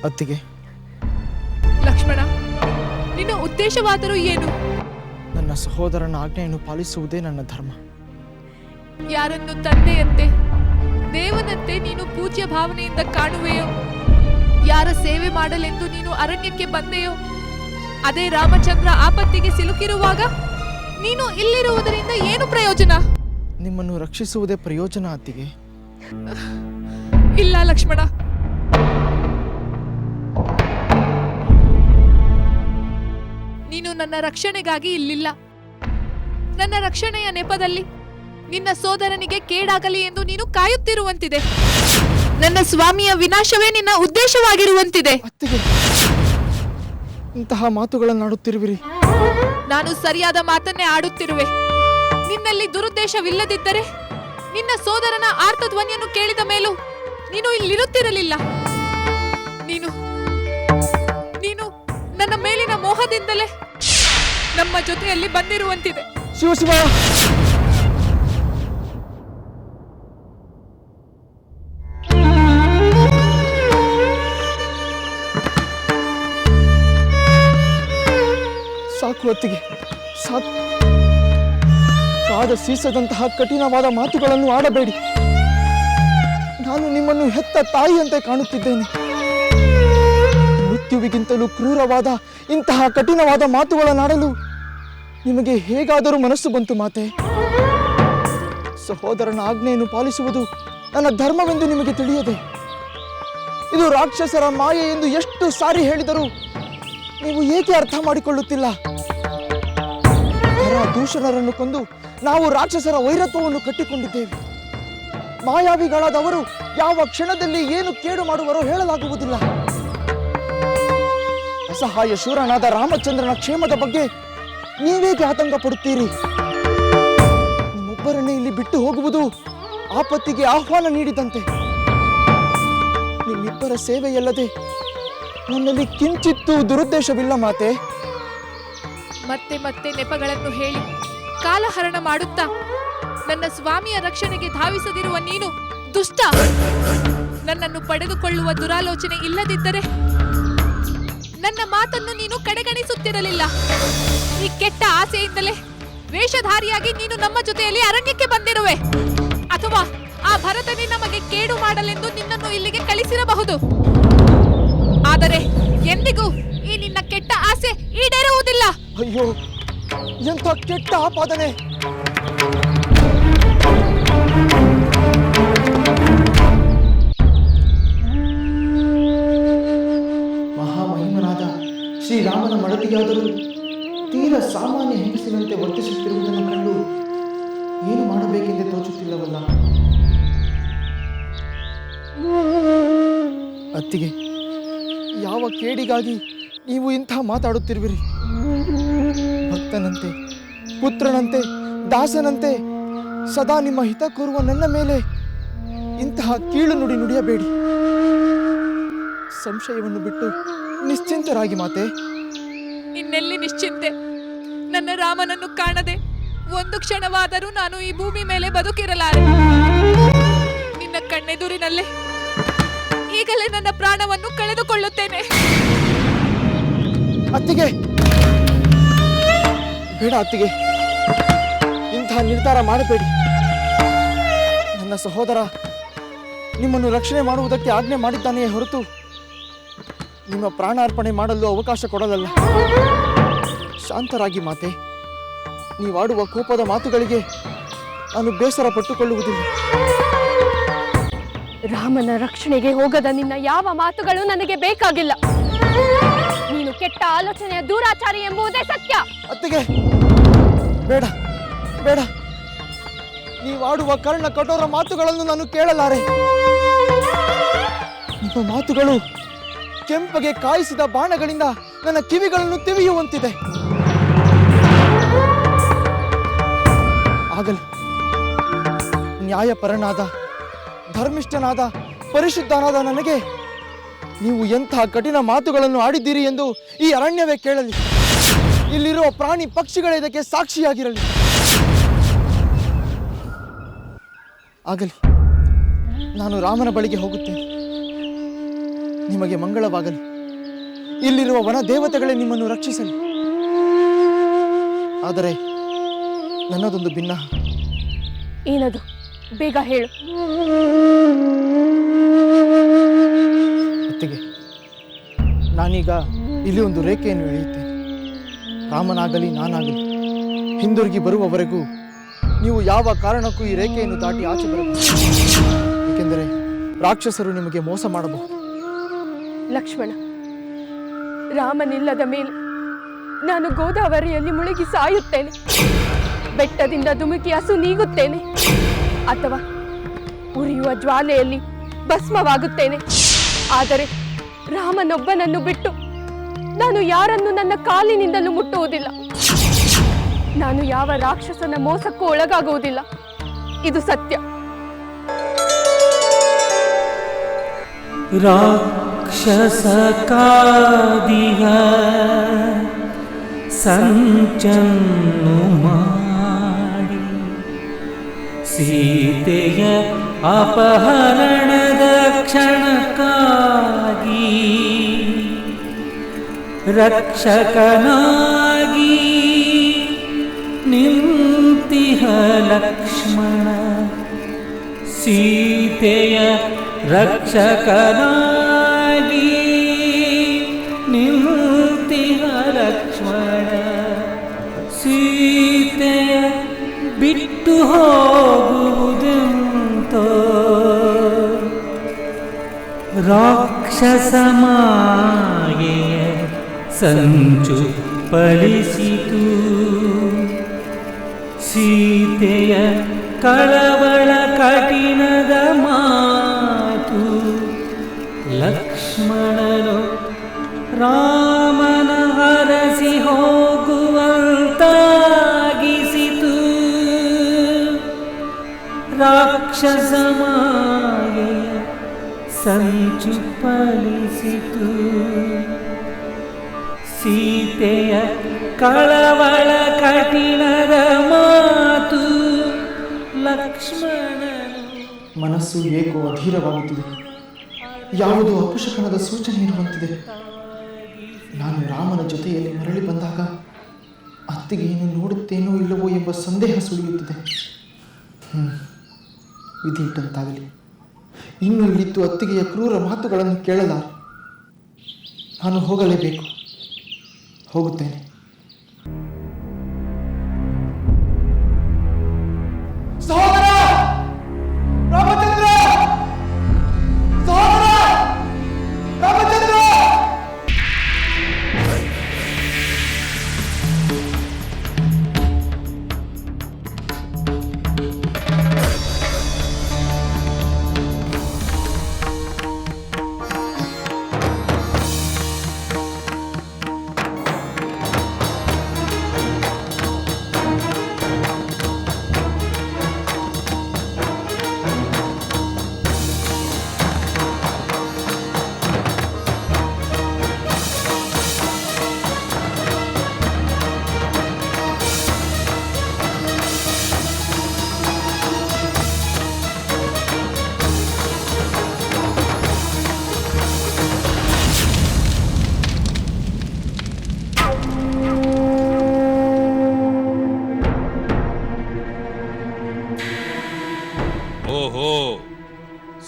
ಅತ್ತಿಗೆ, ಲಕ್ಷ್ಮಣ, ನಿನ್ನ ಉದ್ದೇಶವಾದರೂ ಏನು? ನನ್ನ ಸಹೋದರನ ಆಜ್ಞೆಯನ್ನು ಪಾಲಿಸುವುದೇ ನನ್ನ ಧರ್ಮ. ಯಾರನ್ನು ತಂದೆಯಂತೆ ದೇವನಂತೆ ನೀನು ಪೂಜ್ಯ ಭಾವನೆಯಿಂದ ಕಾಣುವೆಯೋ, ಯಾರ ಸೇವೆ ಮಾಡಲೆಂದು ನೀನು ಅರಣ್ಯಕ್ಕೆ ಬಂದೆಯೋ, ಅದೇ ರಾಮಚಂದ್ರ ಆಪತ್ತಿಗೆ ಸಿಲುಕಿರುವಾಗ ನೀನು ಇಲ್ಲಿರುವುದರಿಂದ ಏನು ಪ್ರಯೋಜನ? ನಿಮ್ಮನ್ನು ರಕ್ಷಿಸುವುದೇ ಪ್ರಯೋಜನ ಅತ್ತಿಗೆ. ಇಲ್ಲ ಲಕ್ಷ್ಮಣ, ನೀನು ನನ್ನ ರಕ್ಷಣೆಗಾಗಿ ಇಲ್ಲಿಲ್ಲ. ನನ್ನ ರಕ್ಷಣೆಯ ನೆಪದಲ್ಲಿ ನಿನ್ನ ಸೋದರನಿಗೆ ಕೇಡಾಗಲಿ ಎಂದು ನೀನು ಕಾಯುತ್ತಿರುವಂತಿದೆ. ನನ್ನ ಸ್ವಾಮಿಯ ವಿನಾಶವೇ ನಿನ್ನ ಉದ್ದೇಶವಾಗಿರುವಂತಿದೆ. ಅತ್ತಿಗೆ, ಇಂತಹ ಮಾತುಗಳನ್ನಾಡುತ್ತಿರುವಿರಿ. ನಾನು ಸರಿಯಾದ ಮಾತನ್ನೇ ಆಡುತ್ತಿರುವೆ. ನಿನ್ನಲ್ಲಿ ದುರುದ್ದೇಶವಿಲ್ಲದಿದ್ದರೆ ನಿನ್ನ ಸೋದರನ ಆರ್ತಧ್ವನಿಯನ್ನು ಕೇಳಿದ ಮೇಲೂ ನೀನು ಇಲ್ಲಿರುತ್ತಿರಲಿಲ್ಲ. ನೀನು ನನ್ನ ಮೇಲಿನ ಮೋಹದಿಂದಲೇ ನಮ್ಮ ಜೊತೆಯಲ್ಲಿ ಬಂದಿರುವಂತಿದೆ. ಶಿವ ಸಾಕು ಅತ್ತಿಗೆ, ಸಾಕು. ಕಾದ ಸೀಸದಂತಹ ಕಠಿಣವಾದ ಮಾತುಗಳನ್ನು ಆಡಬೇಡಿ. ನಾನು ನಿಮ್ಮನ್ನು ಹೆತ್ತ ತಾಯಿಯಂತೆ ಕಾಣುತ್ತಿದ್ದೇನೆ. ಮೃತ್ಯುವಿಗಿಂತಲೂ ಕ್ರೂರವಾದ ಇಂತಹ ಕಠಿಣವಾದ ಮಾತುಗಳನ್ನಾಡಲು ನಿಮಗೆ ಹೇಗಾದರೂ ಮನಸ್ಸು ಬಂತು ಮಾತೆ? ಸಹೋದರನ ಆಜ್ಞೆಯನ್ನು ಪಾಲಿಸುವುದು ನನ್ನ ಧರ್ಮವೆಂದು ನಿಮಗೆ ತಿಳಿಯದೆ, ಇದು ರಾಕ್ಷಸರ ಮಾಯೆ ಎಂದು ಎಷ್ಟು ಸಾರಿ ಹೇಳಿದರೂ ನೀವು ಏಕೆ ಅರ್ಥ ಮಾಡಿಕೊಳ್ಳುತ್ತಿಲ್ಲ? ದೂಷಣರನ್ನು ಕೊಂದು ನಾವು ರಾಕ್ಷಸರ ವೈರತ್ವವನ್ನು ಕಟ್ಟಿಕೊಂಡಿದ್ದೇವೆ. ಮಾಯಾವಿಗಳಾದವರು ಯಾವ ಕ್ಷಣದಲ್ಲಿ ಏನು ಕೇಡು ಮಾಡುವರೋ ಹೇಳಲಾಗುವುದಿಲ್ಲ. ಅಸಹಾಯ ಶೂರನಾದ ರಾಮಚಂದ್ರನ ಕ್ಷೇಮದ ಬಗ್ಗೆ ನೀವೇಗೆ ಆತಂಕ ಪಡುತ್ತೀರಿ? ನಿಮ್ಮೊಬ್ಬರನ್ನೇ ಇಲ್ಲಿ ಬಿಟ್ಟು ಹೋಗುವುದು ಆಪತ್ತಿಗೆ ಆಹ್ವಾನ ನೀಡಿದಂತೆ. ನಿಮ್ಮಿಬ್ಬರ ಸೇವೆಯಲ್ಲದೆ ನನ್ನಲ್ಲಿ ಕಿಂಚಿತ್ತೂ ದುರುದ್ದೇಶವಿಲ್ಲ ಮಾತೆ. ಮತ್ತೆ ಮತ್ತೆ ನೆಪಗಳನ್ನು ಹೇಳಿ ಕಾಲಹರಣ ಮಾಡುತ್ತಾ ನನ್ನ ಸ್ವಾಮಿಯ ರಕ್ಷಣೆಗೆ ಧಾವಿಸದಿರುವ ನೀನು ದುಷ್ಟ. ನನ್ನನ್ನು ಪಡೆದುಕೊಳ್ಳುವ ದುರಾಲೋಚನೆ ಇಲ್ಲದಿದ್ದರೆ ನನ್ನ ಮಾತನ್ನು ನೀನು ಕಡೆಗಣಿಸುತ್ತಿರಲಿಲ್ಲ. ಈ ಕೆಟ್ಟ ಆಸೆಯಿಂದಲೇ ವೇಷಧಾರಿಯಾಗಿ ನೀನು ನಮ್ಮ ಜೊತೆಯಲ್ಲಿ ಅರಣ್ಯಕ್ಕೆ ಬಂದಿರುವೆ. ಅಥವಾ ಆ ಭರತನೇ ನಮಗೆ ಕೇಡು ಮಾಡಲೆಂದು ನಿನ್ನನ್ನು ಇಲ್ಲಿಗೆ ಕಳಿಸಿರಬಹುದು. ಆದರೆ ಎಂದಿಗೂ ಈ ನಿನ್ನ ಕೆಟ್ಟ ಆಸೆ ಈಡೇರುವುದಿಲ್ಲ. ಅಯ್ಯೋ, ಎಂಥ ಕೆಟ್ಟ ಆಪಾದನೆ! ಮಹಾಮಹಿಮನಾದ ಶ್ರೀರಾಮನ ಮಡದಿಯಾದರೂ ತೀರ ಸಾಮಾನ್ಯ ಹೆಂಗಸಿನಂತೆ ವರ್ತಿಸುತ್ತಿರುವುದನ್ನು ಕಂಡು ಏನು ಮಾಡಬೇಕೆಂದೇ ತೋಚುತ್ತಿಲ್ಲವಲ್ಲ. ಅತ್ತಿಗೆ, ಯಾವ ಕೇಡಿಗಾಗಿ ನೀವು ಇಂಥ ಮಾತಾಡುತ್ತಿರುವಿರಿ? ಭಕ್ತನಂತೆ, ಪುತ್ರನಂತೆ, ದಾಸನಂತೆ ಸದಾ ನಿಮ್ಮ ಹಿತ ಕೋರುವ ನನ್ನ ಮೇಲೆ ಇಂತಹ ಕೀಳು ನುಡಿ ನುಡಿಯಬೇಡಿ. ಸಂಶಯವನ್ನು ಬಿಟ್ಟು ನಿಶ್ಚಿಂತರಾಗಿ ಮಾತೆ. ಇನ್ನೆಲ್ಲಿ ನಿಶ್ಚಿಂತೆ? ನನ್ನ ರಾಮನನ್ನು ಕಾಣದೆ ಒಂದು ಕ್ಷಣವಾದರೂ ನಾನು ಈ ಭೂಮಿ ಮೇಲೆ ಬದುಕಿರಲಾರೆ. ನಿನ್ನ ಕಣ್ಣೆದುರಿನಲ್ಲೇ ಈಗಲೇ ನನ್ನ ಪ್ರಾಣವನ್ನು ಕಳೆದುಕೊಳ್ಳುತ್ತೇನೆ. ಅತ್ತಿಗೆ, ಬೇಡ ಅತ್ತಿಗೆ, ಇಂತಹ ನಿರ್ಧಾರ ಮಾಡಬೇಡಿ. ನನ್ನ ಸಹೋದರ ನಿಮ್ಮನ್ನು ರಕ್ಷಣೆ ಮಾಡುವುದಕ್ಕೆ ಆಜ್ಞೆ ಮಾಡಿದ್ದಾನೆಯೇ ಹೊರತು ನಿಮ್ಮ ಪ್ರಾಣಾರ್ಪಣೆ ಮಾಡಲು ಅವಕಾಶ ಕೊಡಲಲ್ಲ. ಶಾಂತರಾಗಿ ಮಾತೆ. ನೀವಾಡುವ ಕೋಪದ ಮಾತುಗಳಿಗೆ ನಾನು ಬೇಸರ ಪಟ್ಟುಕೊಳ್ಳುವುದಿಲ್ಲ. ರಾಮನ ರಕ್ಷಣೆಗೆ ಹೋಗದ ನಿನ್ನ ಯಾವ ಮಾತುಗಳು ನನಗೆ ಬೇಕಾಗಿಲ್ಲ. ನೀನು ಕೆಟ್ಟ ಆಲೋಚನೆಯ ದೂರಾಚಾರಿ ಎಂಬುದೇ ಸತ್ಯ. ಅತ್ತಿಗೆ, ಬೇಡ ಬೇಡ, ನೀವಾಡುವ ಕರ್ಣ ಕಠೋರ ಮಾತುಗಳನ್ನು ನಾನು ಕೇಳಲಾರೆ. ನಿಮ್ಮ ಮಾತುಗಳು ಕೆಂಪಗೆ ಕಾಯಿಸಿದ ಬಾಣಗಳಿಂದ ನನ್ನ ಕಿವಿಗಳನ್ನು ತಿವಿಯುವಂತಿದೆ. ಆಗಲಿ, ನ್ಯಾಯಪರನಾದ, ಧರ್ಮಿಷ್ಠನಾದ, ಪರಿಶುದ್ಧನಾದ ನನಗೆ ನೀವು ಎಂಥ ಕಠಿಣ ಮಾತುಗಳನ್ನು ಆಡಿದ್ದೀರಿ ಎಂದು ಈ ಅರಣ್ಯವೇ ಕೇಳಲಿ. ಇಲ್ಲಿರುವ ಪ್ರಾಣಿ ಪಕ್ಷಿಗಳೇ ಇದಕ್ಕೆ ಸಾಕ್ಷಿಯಾಗಿರಲಿ. ಆಗಲಿ, ನಾನು ರಾಮನ ಬಳಿಗೆ ಹೋಗುತ್ತೇನೆ. ನಿಮಗೆ ಮಂಗಳವಾಗಲಿ. ಇಲ್ಲಿರುವ ವನ ದೇವತೆಗಳೇ ನಿಮ್ಮನ್ನು ರಕ್ಷಿಸಲಿ. ಆದರೆ ನನ್ನದೊಂದು ಭಿನ್ನ. ಏನದು? ಬೇಗ ಹೇಳು. ಅತ್ತಿಗೆ, ನಾನೀಗ ಇಲ್ಲಿ ಒಂದು ರೇಖೆಯನ್ನು ಎಳೆಯುತ್ತೇನೆ. ರಾಮನಾಗಲಿ ನಾನಾಗಲಿ ಹಿಂದಿರುಗಿ ಬರುವವರೆಗೂ ನೀವು ಯಾವ ಕಾರಣಕ್ಕೂ ಈ ರೇಖೆಯನ್ನು ದಾಟಿ ಆಚೆ ಬರಬೇಕು. ಏಕೆಂದರೆ ರಾಕ್ಷಸರು ನಿಮಗೆ ಮೋಸ ಮಾಡಬಹುದು. ಲಕ್ಷ್ಮಣ, ರಾಮನಿಲ್ಲದ ಮೇಲೆ ನಾನು ಗೋದಾವರಿಯಲ್ಲಿ ಮುಳುಗಿ ಸಾಯುತ್ತೇನೆ, ಬೆಟ್ಟದಿಂದ ಧುಮುಕಿ ಹಸು ನೀಗುತ್ತೇನೆ, ಅಥವಾ ಉರಿಯುವ ಜ್ವಾಲೆಯಲ್ಲಿ ಭಸ್ಮವಾಗುತ್ತೇನೆ. ಆದರೆ ರಾಮನೊಬ್ಬನನ್ನು ಬಿಟ್ಟು ನಾನು ಯಾರನ್ನು ನನ್ನ ಕಾಲಿನಿಂದಲೂ ಮುಟ್ಟುವುದಿಲ್ಲ. ನಾನು ಯಾವ ರಾಕ್ಷಸನ ಮೋಸಕ್ಕೂ ಒಳಗಾಗುವುದಿಲ್ಲ. ಇದು ಸತ್ಯ. ರಾಕ್ಷಸಕಾದಿಹ ಸಂಚನ್ನು ಮಾಡಿ ಸೀತೆಯ ಅಪಹರಣದ ಕ್ಷಣಕ್ಕಾಗಿ ರಕ್ಷಕನಾಗಿ ನಿಂತಿಹ ಲಕ್ಷ್ಮಣ. ಸೀತೆಯ ರಕ್ಷಕನಾಗಿ ನಿಂತಿಹ ಲಕ್ಷ್ಮಣ. ಸೀತೆಯ ಬಿಟ್ಟು ಹೋಗುವುದೆಂತೋ ರಾಕ್ಷಸ ಮಾಯೆಯ ಸಂಚು ಫಲಿಸಿತು. ಸೀತೆಯ ಕಳವಳ ಕಠಿಣದ ಮಾತು ಲಕ್ಷ್ಮಣನು ರಾಮನ ಹರಸಿ ಹೋಗುವಂತಾಗಿಸಿತು. ರಾಕ್ಷಸ ಮಾಯೆಯ ಸಂಚು ಫಲಿಸಿತು. ಸೀತೆಯ ಕಳವಳ ಕಠಿಣದ ಮಾತು ಲಕ್ಷ್ಮಣನು. ಮನಸ್ಸು ಏಕೋ ಅಧೀರವಾಗುತ್ತಿದೆ. ಯಾವುದೋ ಅಪಶಕನದ ಸೂಚನೆ ಇರುವಂತಿದೆ. ನಾನು ರಾಮನ ಜೊತೆಯಲ್ಲಿ ಮರಳಿ ಬಂದಾಗ ಅತ್ತಿಗೆಯನ್ನು ನೋಡುತ್ತೇನೋ ಇಲ್ಲವೋ ಎಂಬ ಸಂದೇಹ ಸುಳಿಯುತ್ತಿದೆ. ವಿಧಿ ಇಟ್ಟಂತಾಗಲಿ. ಇನ್ನು ಇಲ್ಲಿದ್ದು ಅತ್ತಿಗೆಯ ಕ್ರೂರ ಮಾತುಗಳನ್ನು ಕೇಳಲಾರೆ. ನಾನು ಹೋಗಲೇಬೇಕು. ಹೋಗುತ್ತೇನೆ. ಸಹೋದರ ರಾಮಚಂದ್ರ! ಸಹೋದರ ರಾಮಚಂದ್ರ! ಓಹೋ,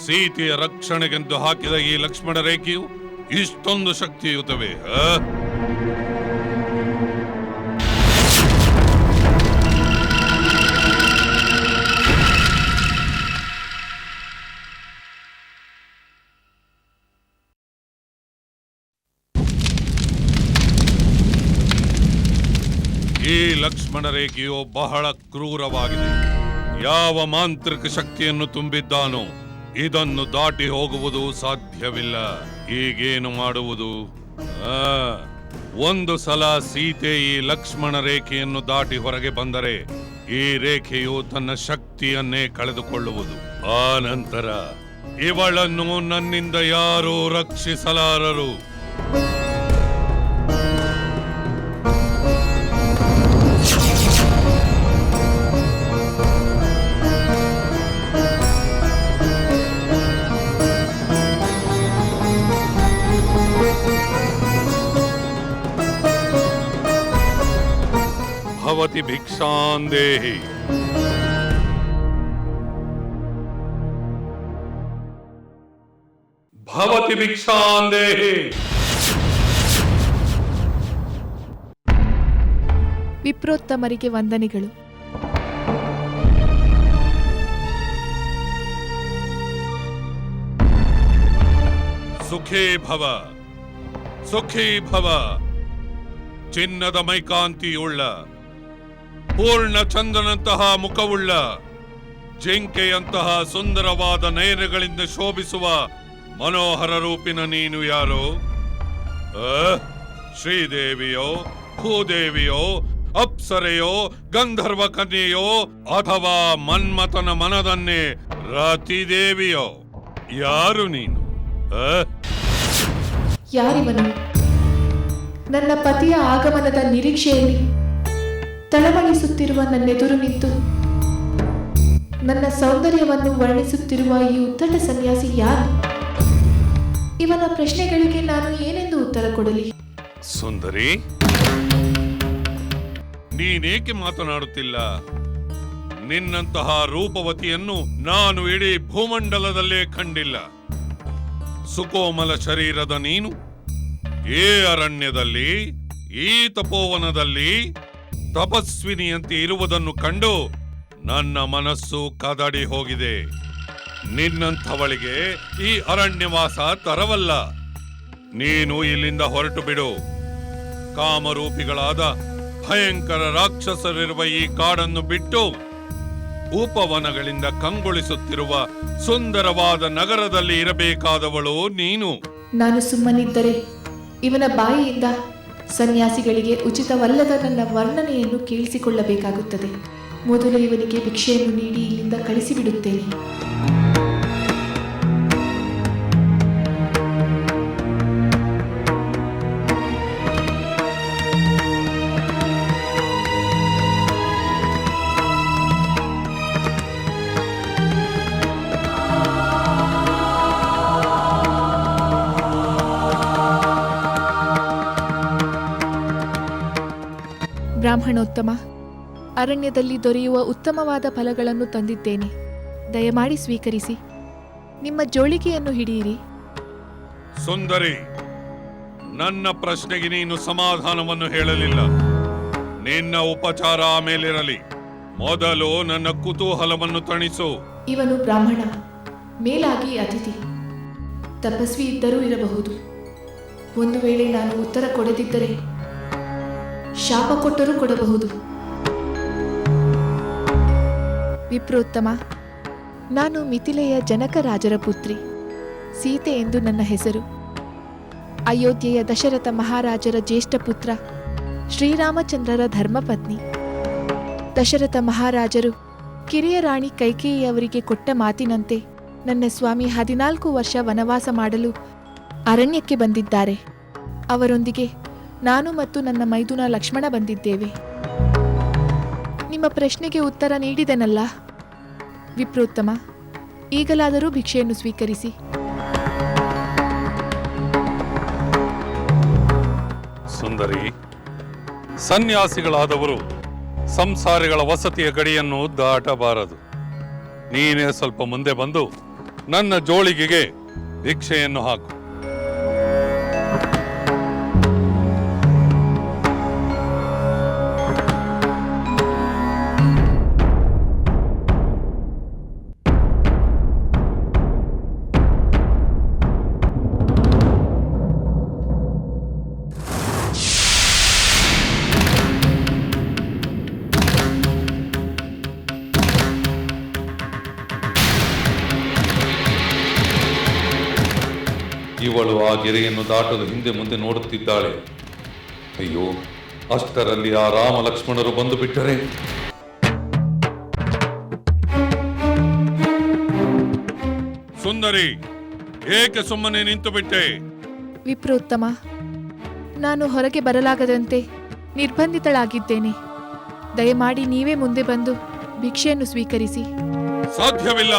ಸೀತೆಯ ರಕ್ಷಣೆಗೆಂದು ಹಾಕಿದ ಈ ಲಕ್ಷ್ಮಣ ರೇಖೆಯು ಇಷ್ಟೊಂದು ಶಕ್ತಿಯುತವೇ? ಈ ಲಕ್ಷ್ಮಣ ರೇಖೆಯು ಬಹಳ ಕ್ರೂರವಾಗಿದೆ. ಯಾವ ಮಾಂತ್ರಿಕ ಶಕ್ತಿಯನ್ನು ತುಂಬಿದ್ದಾನೋ ಇದನ್ನು ದಾಟಿ ಹೋಗುವುದು ಸಾಧ್ಯವಿಲ್ಲ. ಈಗೇನು ಮಾಡುವುದು? ಒಂದು ಸಲ ಸೀತೆ ಈ ಲಕ್ಷ್ಮಣ ರೇಖೆಯನ್ನು ದಾಟಿ ಹೊರಗೆ ಬಂದರೆ ಈ ರೇಖೆಯು ತನ್ನ ಶಕ್ತಿಯನ್ನೇ ಕಳೆದುಕೊಳ್ಳುವುದು. ಆ ನಂತರ ಇವಳನ್ನು ನನ್ನಿಂದ ಯಾರೂ ರಕ್ಷಿಸಲಾರರು. ಭವತಿ ಭಿಕ್ಷಾಂದೇಹಿ. ಭವತಿ ಭಿಕ್ಷಾಂದೇಹಿ. ವಿಪ್ರೋತ್ತಮರಿಗೆ ವಂದನೆಗಳು. ಸುಖೀ ಭವ, ಸುಖೀ ಭವ. ಚಿನ್ನದ ಮೈಕಾಂತಿಯುಳ್ಳ, ಪೂರ್ಣ ಚಂದ್ರನಂತಹ ಮುಖವುಳ್ಳ, ಜಿಂಕೆಯಂತಹ ಸುಂದರವಾದ ನಯನಗಳಿಂದ ಶೋಭಿಸುವ ಮನೋಹರ ರೂಪಿನ ನೀನು ಯಾರೋ? ಶ್ರೀದೇವಿಯೋ, ಭೂದೇವಿಯೋ, ಅಪ್ಸರೆಯೋ, ಗಂಧರ್ವ ಕನ್ಯೆಯೋ, ಅಥವಾ ಮನ್ಮಥನ ಮನದನ್ನೇ ರತಿದೇವಿಯೋ? ಯಾರು ನೀನು? ಯಾರಿವನು? ನನ್ನ ಪತಿಯ ಆಗಮನದ ನಿರೀಕ್ಷೆಯಲ್ಲಿ ತಳಮಳಿಸುತ್ತಿರುವ ನನ್ನೆದುರು ನಿಂತು ನನ್ನ ಸೌಂದರ್ಯವನ್ನು ವರ್ಣಿಸುತ್ತಿರುವ ಈ ಉತ್ತಟ ಸನ್ಯಾಸಿ ಯಾರು? ಇವನ ಪ್ರಶ್ನೆಗಳಿಗೆ ನಾನು ಏನೆಂದು ಉತ್ತರ ಕೊಡಲಿ? ಸುಂದರಿ, ನೀನೇಕೆ ಮಾತನಾಡುತ್ತಿಲ್ಲ? ನಿನ್ನಂತಹ ರೂಪವತಿಯನ್ನು ನಾನು ಇಡೀ ಭೂಮಂಡಲದಲ್ಲೇ ಕಂಡಿಲ್ಲ. ಸುಕೋಮಲ ಶರೀರದ ನೀನು ಈ ಅರಣ್ಯದಲ್ಲಿ, ಈ ತಪೋವನದಲ್ಲಿ ತಪಸ್ವಿನಿಯಂತೆ ಇರುವುದನ್ನು ಕಂಡು ನನ್ನ ಮನಸ್ಸು ಕದಡಿ ಹೋಗಿದೆ. ನಿನ್ನಂಥವಳಿಗೆ ಈ ಅರಣ್ಯವಾಸ ತರವಲ್ಲ. ನೀನು ಇಲ್ಲಿಂದ ಹೊರಟು ಬಿಡು. ಕಾಮರೂಪಿಗಳಾದ ಭಯಂಕರ ರಾಕ್ಷಸರಿರುವ ಈ ಕಾಡನ್ನು ಬಿಟ್ಟು ಉಪವನಗಳಿಂದ ಕಂಗೊಳಿಸುತ್ತಿರುವ ಸುಂದರವಾದ ನಗರದಲ್ಲಿ ಇರಬೇಕಾದವಳು ನೀನು. ನಾನು ಸುಮ್ಮನಿದ್ದರೆ ಇವನ ಬಾಯಿಯಿಂದ ಸನ್ಯಾಸಿಗಳಿಗೆ ಉಚಿತವಲ್ಲದ ನನ್ನ ವರ್ಣನೆಯನ್ನು ಕೇಳಿಸಿಕೊಳ್ಳಬೇಕಾಗುತ್ತದೆ. ಮೊದಲು ಇವನಿಗೆ ಭಿಕ್ಷೆಯನ್ನು ನೀಡಿ ಇಲ್ಲಿಂದ ಕಳಿಸಿಬಿಡುತ್ತೇನೆ. ಬ್ರಾಹ್ಮಣೋತ್ತಮ, ಅರಣ್ಯದಲ್ಲಿ ದೊರೆಯುವ ಉತ್ತಮವಾದ ಫಲಗಳನ್ನು ತಂದಿದ್ದೇನೆ. ದಯಮಾಡಿ ಸ್ವೀಕರಿಸಿ. ನಿಮ್ಮ ಜೋಳಿಗೆಯನ್ನು ಹಿಡಿಯಿರಿ. ಸುಂದರಿ, ನನ್ನ ಪ್ರಶ್ನೆಗೆ ನೀನು ಸಮಾಧಾನವನ್ನು ಹೇಳಲಿಲ್ಲ. ನಿನ್ನ ಉಪಚಾರ ಆಮೇಲಿರಲಿ. ಮೊದಲು ನನ್ನ ಕುತೂಹಲವನ್ನು ತಣಿಸು. ಇವನು ಬ್ರಾಹ್ಮಣ, ಮೇಲಾಗಿ ಅತಿಥಿ, ತಪಸ್ವಿ ಇದ್ದರೂ ಇರಬಹುದು. ಒಂದು ವೇಳೆ ನಾನು ಉತ್ತರ ಕೊಡದಿದ್ದರೆ ಶಾಪ ಕೊಟ್ಟರೂ ಕೊಡಬಹುದು. ವಿಪ್ರೋತ್ತಮ, ನಾನು ಮಿಥಿಲೆಯ ಜನಕ ರಾಜರ ಪುತ್ರಿ, ಸೀತೆ ಎಂದು ನನ್ನ ಹೆಸರು. ಅಯೋಧ್ಯೆಯ ದಶರಥ ಮಹಾರಾಜರ ಜ್ಯೇಷ್ಠ ಪುತ್ರ, ಶ್ರೀರಾಮಚಂದ್ರರ ಧರ್ಮಪತ್ನಿ. ದಶರಥ ಮಹಾರಾಜರು ಕಿರಿಯ ರಾಣಿ ಕೈಕೇಯಿಯವರಿಗೆ ಕೊಟ್ಟ ಮಾತಿನಂತೆ ನನ್ನ ಸ್ವಾಮಿ 14 ವರ್ಷ ವನವಾಸ ಮಾಡಲು ಅರಣ್ಯಕ್ಕೆ ಬಂದಿದ್ದಾರೆ. ಅವರೊಂದಿಗೆ ನಾನು ಮತ್ತು ನನ್ನ ಮೈದುನ ಲಕ್ಷ್ಮಣ ಬಂದಿದ್ದೇವೆ. ನಿಮ್ಮ ಪ್ರಶ್ನೆಗೆ ಉತ್ತರ ನೀಡಿದೆನಲ್ಲ ವಿಪ್ರೋತ್ತಮ, ಈಗಲಾದರೂ ಭಿಕ್ಷೆಯನ್ನು ಸ್ವೀಕರಿಸಿ. ಸುಂದರಿ, ಸನ್ಯಾಸಿಗಳಾದವರು ಸಂಸಾರಿಗಳ ವಸತಿಯ ಗಡಿಯನ್ನು ದಾಟಬಾರದು. ನೀನೇ ಸ್ವಲ್ಪ ಮುಂದೆ ಬಂದು ನನ್ನ ಜೋಳಿಗೆಗೆ ಭಿಕ್ಷೆಯನ್ನು ಹಾಕು. ಇವಳು ಆ ಗೆರೆಯನ್ನು ದಾಟಲು ಹಿಂದೆ ಮುಂದೆ ನೋಡುತ್ತಿದ್ದಾಳೆ. ಅಯ್ಯೋ, ಅಷ್ಟರಲ್ಲಿ ಆ ರಾಮ ಲಕ್ಷ್ಮಣರು ಬಂದು ಬಿಟ್ಟರೆ? ಸುಂದರಿ, ಏಕೆ ಸುಮ್ಮನೆ ನಿಂತು ಬಿಟ್ಟೆ? ವಿಪ್ರೋತ್ತಮ, ನಾನು ಹೊರಗೆ ಬರಲಾಗದಂತೆ ನಿರ್ಬಂಧಿತಳಾಗಿದ್ದೇನೆ. ದಯಮಾಡಿ ನೀವೇ ಮುಂದೆ ಬಂದು ಭಿಕ್ಷೆಯನ್ನು ಸ್ವೀಕರಿಸಿ. ಸಾಧ್ಯವಿಲ್ಲ.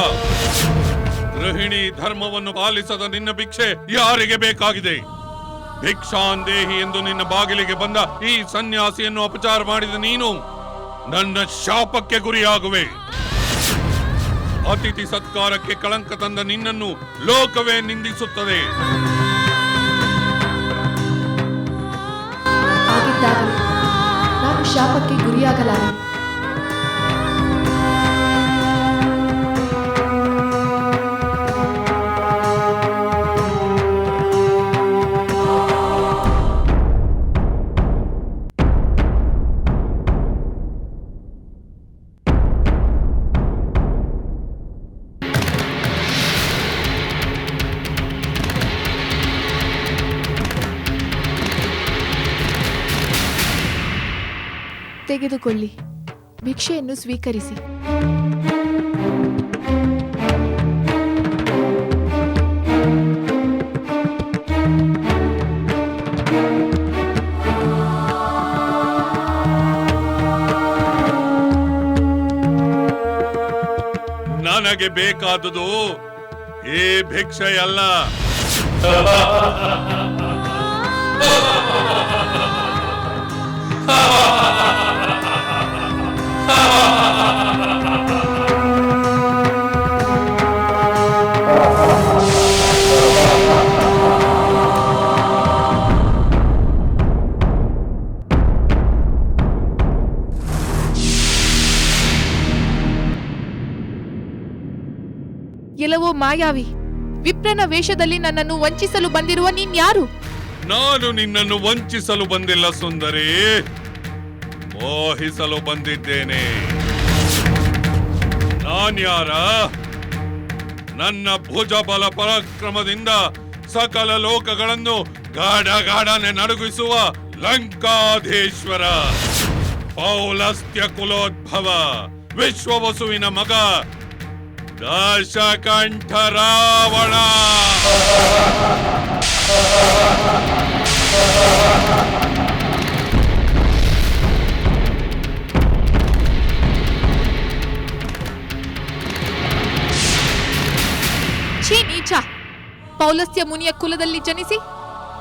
ಗೃಹಿಣಿ ಧರ್ಮವನ್ನು ಪಾಲಿಸದ ನಿನ್ನ ಭಿಕ್ಷೆ ಯಾರಿಗೆ ಬೇಕಾಗಿದೆ? ಭಿಕ್ಷಾಂದೇಹಿ ಎಂದು ನಿನ್ನ ಬಾಗಿಲಿಗೆ ಬಂದ ಈ ಸನ್ಯಾಸಿಯನ್ನು ಅಪಚಾರ ಮಾಡಿದ ನೀನು ನನ್ನ ಶಾಪಕ್ಕೆ ಗುರಿಯಾಗುವೆ. ಅತಿಥಿ ಸತ್ಕಾರಕ್ಕೆ ಕಳಂಕ ತಂದ ನಿನ್ನನ್ನು ಲೋಕವೇ ನಿಂದಿಸುತ್ತದೆ. ಆಗಿದ್ದಾಗಲೇ ನಾನು ಶಾಪಕ್ಕೆ ಗುರಿಯಾಗಲಾರೆ. ತೆಗೆದುಕೊಳ್ಳಿ, ಭಿಕ್ಷೆಯನ್ನು ಸ್ವೀಕರಿಸಿ. ನನಗೆ ಬೇಕಾದುದು ಈ ಭಿಕ್ಷೆಯಲ್ಲ. ಎಲ್ಲವೋ ಮಾಯಾವಿ, ವಿಪ್ರನ ವೇಷದಲ್ಲಿ ನನ್ನನ್ನು ವಂಚಿಸಲು ಬಂದಿರುವ ನೀನ್ಯಾರು? ನಾನು ನಿನ್ನನ್ನು ವಂಚಿಸಲು ಬಂದಿಲ್ಲ ಸುಂದರಿ, ಮೋಹಿಸಲು ಬಂದಿದ್ದೇನೆ. ನಾನ್ಯಾರ? ನನ್ನ ಭುಜಬಲ ಪರಾಕ್ರಮದಿಂದ ಸಕಲ ಲೋಕಗಳನ್ನು ಗಾಢನೆ ನಡುಗಿಸುವ ಲಂಕಾಧೀಶ್ವರ, ಪೌಲಸ್ತ್ಯ ಕುಲೋದ್ಭವ, ವಿಶ್ವವಸುವಿನ ಮಗ ದಶಕಂಠ ರಾವಣ. ಛೀ ನೀಚ! ಪೌಲಸ್ತ್ಯ ಮುನಿಯ ಕುಲದಲ್ಲಿ ಜನಿಸಿ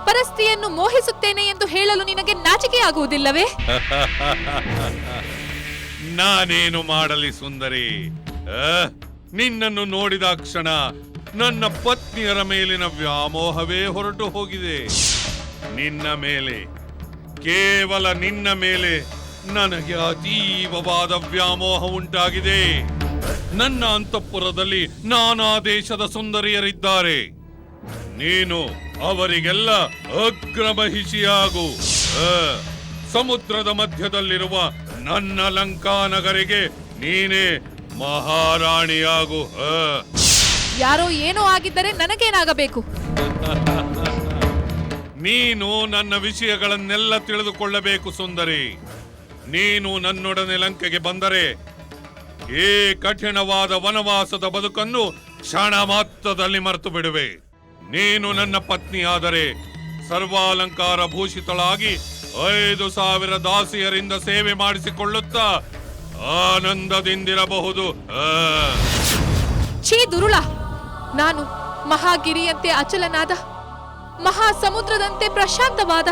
ಪರಸ್ತ್ರೀಯನ್ನು ಮೋಹಿಸುತ್ತೇನೆ ಎಂದು ಹೇಳಲು ನಿನಗೆ ನಾಚಿಕೆಯಾಗುವುದಿಲ್ಲವೇ? ನಾನೇನು ಮಾಡಲಿ ಸುಂದರಿ? ನಿನ್ನನ್ನು ನೋಡಿದ ಕ್ಷಣ ನನ್ನ ಪತ್ನಿಯರ ಮೇಲಿನ ವ್ಯಾಮೋಹವೇ ಹೊರಟು ಹೋಗಿದೆ. ನಿನ್ನ ಮೇಲೆ, ಕೇವಲ ನಿನ್ನ ಮೇಲೆ ನನಗೆ ಅತೀವವಾದ ವ್ಯಾಮೋಹ ಉಂಟಾಗಿದೆ. ನನ್ನ ಅಂತಃಪುರದಲ್ಲಿ ನಾನಾ ದೇಶದ ಸುಂದರಿಯರಿದ್ದಾರೆ. ನೀನು ಅವರಿಗೆಲ್ಲ ಅಗ್ರಮಹಿಷಿಯಾಗು. ಸಮುದ್ರದ ಮಧ್ಯದಲ್ಲಿರುವ ನನ್ನ ಲಂಕಾನಗರಿಗೆ ನೀನೇ ಮಹಾರಾಣಿಯಾಗು. ಯಾರೋ ಏನೋ ಆಗಿದ್ದರೆ ನನಗೇನಾಗಬೇಕು? ನೀನು ನನ್ನ ವಿಷಯಗಳನ್ನೆಲ್ಲ ತಿಳಿದುಕೊಳ್ಳಬೇಕು ಸುಂದರಿ. ನೀನು ನನ್ನೊಡನೆ ಲಂಕೆಗೆ ಬಂದರೆ ಈ ಕಠಿಣವಾದ ವನವಾಸದ ಬದುಕನ್ನು ಕ್ಷಣ ಮಾತ್ರದಲ್ಲಿ ಮರೆತು ಬಿಡುವೆ. ನೀನು ನನ್ನ ಪತ್ನಿಯಾದರೆ ಸರ್ವಾಲಂಕಾರ ಭೂಷಿತಳಾಗಿ 5,000 ದಾಸಿಯರಿಂದ ಸೇವೆ ಮಾಡಿಸಿಕೊಳ್ಳುತ್ತಾ ಆನಂದದಿಂದಿರಬಹುದು. ಛೀ ದುರುಳ! ನಾನು ಮಹಾಗಿರಿಯಂತೆ ಅಚಲನಾದ, ಮಹಾಸಮುದ್ರದಂತೆ ಪ್ರಶಾಂತವಾದ,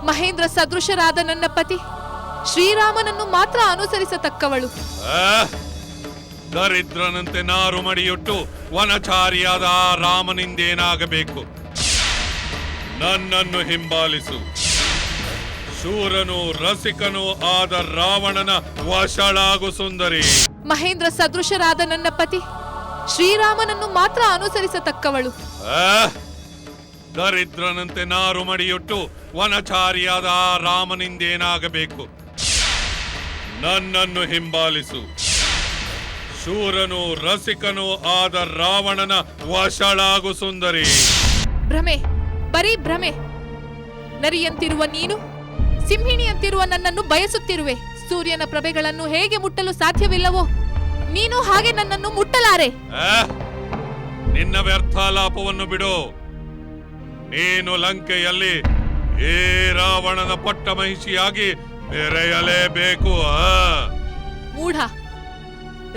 ಮಹೇಂದ್ರ ಸದೃಶರಾದ ನನ್ನ ಪತಿ ಶ್ರೀರಾಮನನ್ನು ಮಾತ್ರ ಅನುಸರಿಸತಕ್ಕವಳು. ದರಿದ್ರನಂತೆ ನಾರು ಮಡಿಯುಟ್ಟು ವನಚಾರಿಯಾದ ಆ ರಾಮನಿಂದೇನಾಗಬೇಕು? ನನ್ನನ್ನು ಹಿಂಬಾಲಿಸು. ಶೂರನು ರಸಿಕನು ಆದ ರಾವಣನ ವಶಳಾಗು ಸುಂದರಿ. ಮಹೇಂದ್ರ ಸದೃಶರಾದ ನನ್ನ ಪತಿ ಶ್ರೀರಾಮನನ್ನು ಮಾತ್ರ ಅನುಸರಿಸತಕ್ಕವಳು. ದರಿದ್ರನಂತೆ ನಾರು ಮಡಿಯುಟ್ಟು ವನಚಾರಿಯಾದ ಆ ರಾಮನಿಂದೇನಾಗಬೇಕು? ನನ್ನನ್ನು ಹಿಂಬಾಲಿಸು. ಶೂರನು ರಸಿಕನು ಆದ ರಾವಣನ ವಶಳಾಗು ಸುಂದರಿ. ಭ್ರಮೆ, ಬರೀ ಭ್ರಮೆ. ನರಿಯಂತಿರುವ ನೀನು ಸಿಂಹಿಣಿಯಂತಿರುವ ನನ್ನನ್ನು ಬಯಸುತ್ತಿರುವೆ. ಸೂರ್ಯನ ಪ್ರಭೆಗಳನ್ನು ಹೇಗೆ ಮುಟ್ಟಲು ಸಾಧ್ಯವಿಲ್ಲವೋ ನೀನು ಹಾಗೆ ನನ್ನನ್ನು ಮುಟ್ಟಲಾರೆ. ನಿನ್ನ ವ್ಯರ್ಥಾಲಾಪವನ್ನು ಬಿಡು. ನೀನು ಲಂಕೆಯಲ್ಲಿ ಏ ರಾವಣನ ಪಟ್ಟ ಮಹಿಷಿಯಾಗಿ ಮೆರೆಯಲೇಬೇಕು. ಮೂಢ!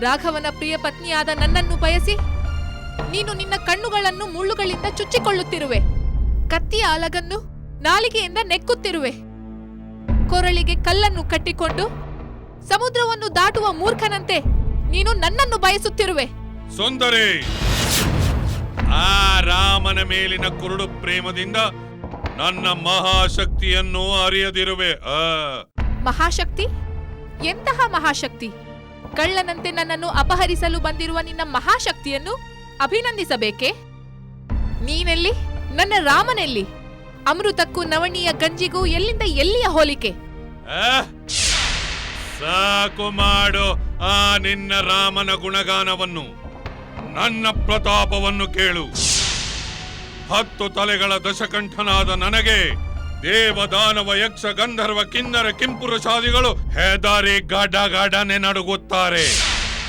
ರಾಘವನ ಪ್ರಿಯ ಪತ್ನಿಯಾದ ನನ್ನನ್ನು ಬಯಸಿ ನೀನು ನಿನ್ನ ಕಣ್ಣುಗಳನ್ನು ಮುಳ್ಳುಗಳಿಂದ ಚುಚ್ಚಿಕೊಳ್ಳುತ್ತಿರುವೆ. ಕತ್ತಿಯ ಅಲಗನ್ನು ನಾಲಿಗೆಯಿಂದ ನೆಕ್ಕುತ್ತಿರುವೆ. ಕೊರಳಿಗೆ ಕಲ್ಲನ್ನು ಕಟ್ಟಿಕೊಂಡು ಸಮುದ್ರವನ್ನು ದಾಟುವ ಮೂರ್ಖನಂತೆ ನೀನು ನನ್ನನ್ನು ಬಯಸುತ್ತಿರುವೆ. ಸುಂದರಿ, ಆ ರಾಮನ ಮೇಲಿನ ಕುರುಡು ಪ್ರೇಮದಿಂದ ನನ್ನ ಮಹಾಶಕ್ತಿಯನ್ನು ಅರಿಯದಿರುವೆ. ಮಹಾಶಕ್ತಿ? ಎಂತಹ ಮಹಾಶಕ್ತಿ? ಕಳ್ಳನಂತೆ ನನ್ನನ್ನು ಅಪಹರಿಸಲು ಬಂದಿರುವ ನಿನ್ನ ಮಹಾಶಕ್ತಿಯನ್ನು ಅಭಿನಂದಿಸಬೇಕೆ? ನೀನೆಲ್ಲಿ? ನನ್ನ ರಾಮನೆಲ್ಲಿ? ಅಮೃತಕ್ಕೂ ನವಣಿಯ ಗಂಜಿಗೂ ಎಲ್ಲಿಂದ ಎಲ್ಲಿಯ ಹೋಲಿಕೆ? ಸಾಕು ಮಾಡು ಆ ನಿನ್ನ ರಾಮನ ಗುಣಗಾನವನ್ನು. ನನ್ನ ಪ್ರತಾಪವನ್ನು ಕೇಳು. 10 ತಲೆಗಳ ದಶಕಂಠನಾದ ನನಗೆ ದೇವದಾನವ ಯಕ್ಷ ಗಂಧರ್ವ ಕಿನ್ನರ ಕಿಂಪುರುಷಾದಿಗಳು ಹೆದಾರಿ ಗಾಢನೆ ನಡುಗುತ್ತಾರೆ.